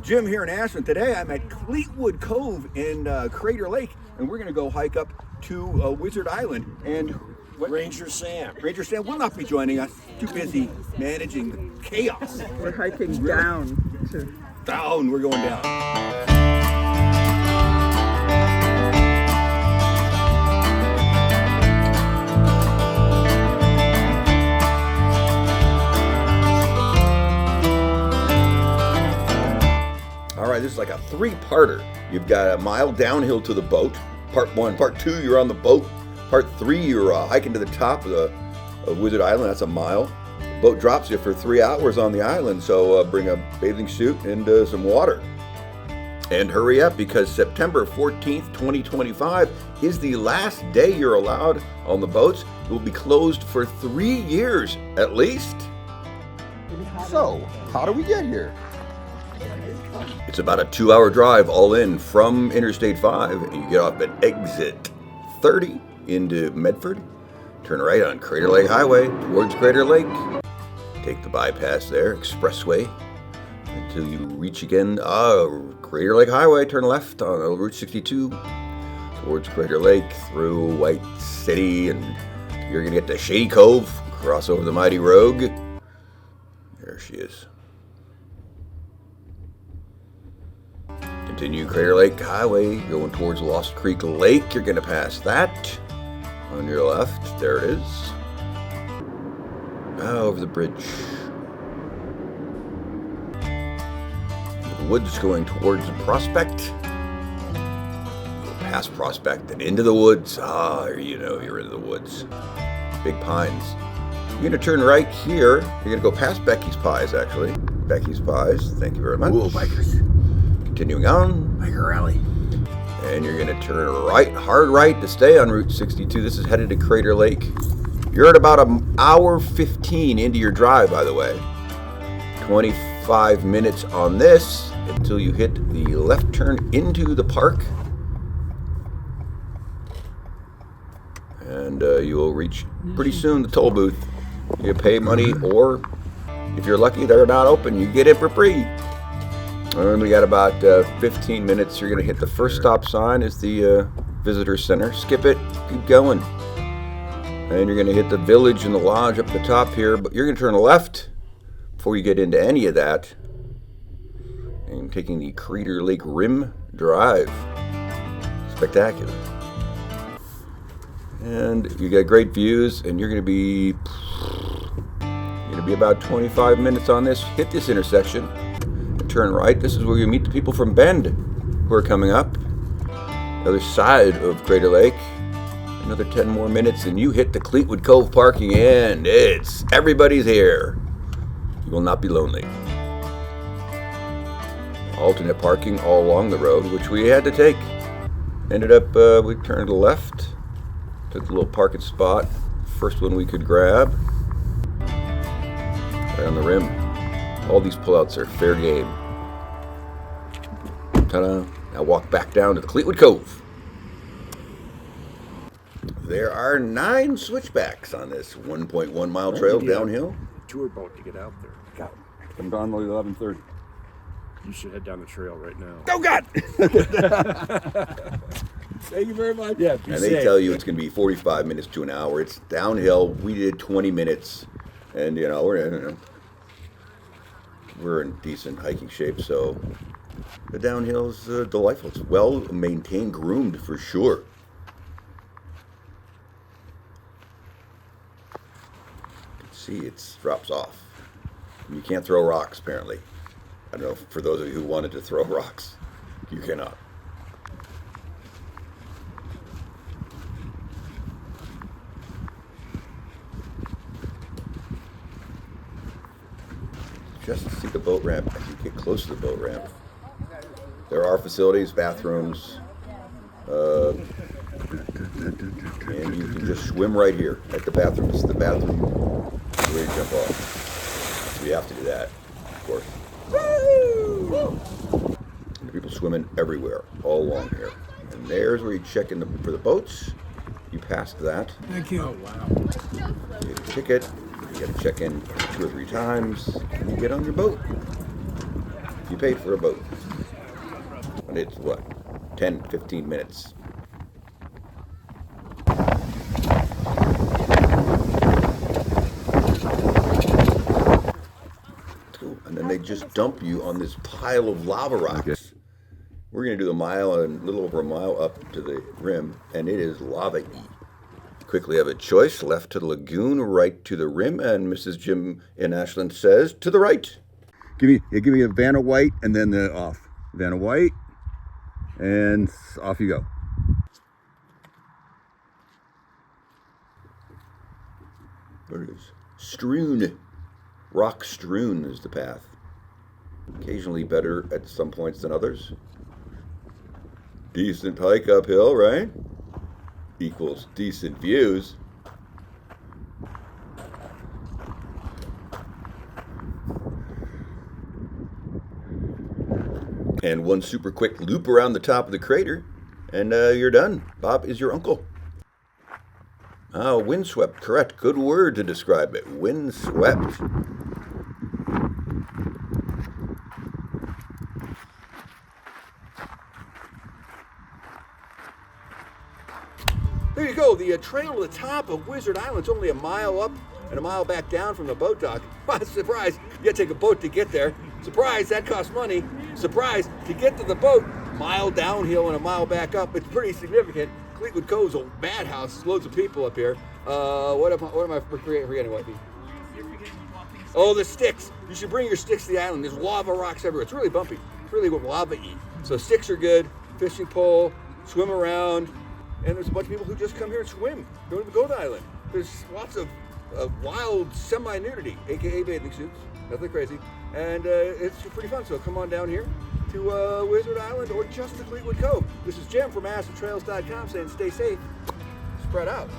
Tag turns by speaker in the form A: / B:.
A: Jim here in Ashland. Today I'm at Cleetwood Cove in Crater Lake, and we're going to go hike up to Wizard Island. And
B: Ranger Sam
A: will not be joining us. Too busy managing the chaos.
C: We're hiking down to...
A: Down, we're going down. All right, this is like a three-parter. You've got a mile downhill to the boat. Part 1. Part 2, you're on the boat. Part 3, you're hiking to the top of Wizard Island. That's a mile. The boat drops you for 3 hours on the island, so bring a bathing suit and some water. And hurry up, because September 14th, 2025 is the last day you're allowed on the boats. It will be closed for 3 years at least. So, how do we get here? It's about a 2-hour drive all in from Interstate 5, and you get off at exit 30 into Medford. Turn right on Crater Lake Highway towards Crater Lake. Take the bypass there, expressway, until you reach again Crater Lake Highway. Turn left on Route 62 towards Crater Lake through White City, and you're going to get to Shady Cove, cross over the mighty Rogue. There she is. Continue Crater Lake Highway, going towards Lost Creek Lake. You're going to pass that. On your left, there it is. Over the bridge. The woods going towards Prospect. Go past Prospect and into the woods. You're in the woods. Big pines. You're going to turn right here. You're going to go past Becky's Pies, actually. Becky's Pies, thank you very much.
B: Whoa, bikers.
A: Continuing on.
B: Biker rally.
A: And you're going to turn right, hard right to stay on Route 62. This is headed to Crater Lake. You're at about an hour 15 into your drive, by the way. 25 minutes on this until you hit the left turn into the park. And you will reach pretty soon the toll booth. You pay money, or if you're lucky, they're not open. You get it for free. And we got about 15 minutes. You're going to hit the first stop sign is the visitor center. Skip it, keep going. And you're going to hit the village and the lodge up the top here. But you're going to turn left before you get into any of that. And taking the Crater Lake Rim Drive. Spectacular. And you got great views, and you're going to be about 25 minutes on this. Hit this intersection. Turn right. This is where you meet the people from Bend who are coming up. The other side of Crater Lake. Another 10 more minutes and you hit the Cleetwood Cove parking, and everybody's here. You will not be lonely. Alternate parking all along the road, which we had to take. Ended up, we turned left. Took a little parking spot. First one we could grab. Right on the rim. All these pullouts are fair game. Ta-da. Now walk back down to the Cleetwood Cove. There are 9 switchbacks on this 1.1 mile trail downhill.
B: Tour boat to get out there.
A: God. I'm gone till 11:30.
B: You should head down the trail right now.
A: Oh, God!
B: Thank you very much. Yeah,
A: and they tell you it's going to be 45 minutes to an hour. It's downhill. We did 20 minutes. And, we're in decent hiking shape, so the downhill's delightful. It's well maintained, groomed for sure. You can see it drops off. You can't throw rocks, apparently. I don't know, for those of you who wanted to throw rocks, you cannot. Just to see the boat ramp as you get close to the boat ramp. There are facilities, bathrooms, and you can just swim right here at the bathroom. This is the bathroom where you jump off. So you have to do that, of course. And people swimming everywhere, all along here. And there's where you check in for the boats. You passed that.
D: Thank you.
B: Oh, wow.
A: You get a ticket. You got to check in 2 or 3 times, and you get on your boat. You paid for a boat. And it's what? 10, 15 minutes. Cool. And then they just dump you on this pile of lava rocks.
D: Okay.
A: We're going to do a mile and a little over a mile up to the rim, and it is lava-y. Quickly have a choice, left to the lagoon, right to the rim, and Mrs. Jim in Ashland says, to the right.
D: Give me a Vanna White and then the off. Vanna White, and off you go.
A: There it is. Strewn. Rock strewn is the path. Occasionally better at some points than others. Decent hike uphill, right? Equals decent views. And one super quick loop around the top of the crater, and you're done. Bob is your uncle. Windswept, correct. Good word to describe it. Windswept. There you go. The trail to the top of Wizard Island is only a mile up and a mile back down from the boat dock. Surprise, you gotta take a boat to get there. Surprise, that costs money. Surprise, to get to the boat, mile downhill and a mile back up. It's pretty significant. Fleetwood Cove's a madhouse. There's loads of people up here. What am I forgetting? What? Oh, the sticks. You should bring your sticks to the island. There's lava rocks everywhere. It's really bumpy. It's really lava-y. So sticks are good. Fishing pole, swim around. And there's a bunch of people who just come here and swim. Don't even go to the island. There's lots of wild semi-nudity, aka bathing suits. Nothing crazy. And it's pretty fun. So come on down here to Wizard Island or just to Fleetwood Cove. This is Jim from AcidTrails.com saying stay safe, spread out.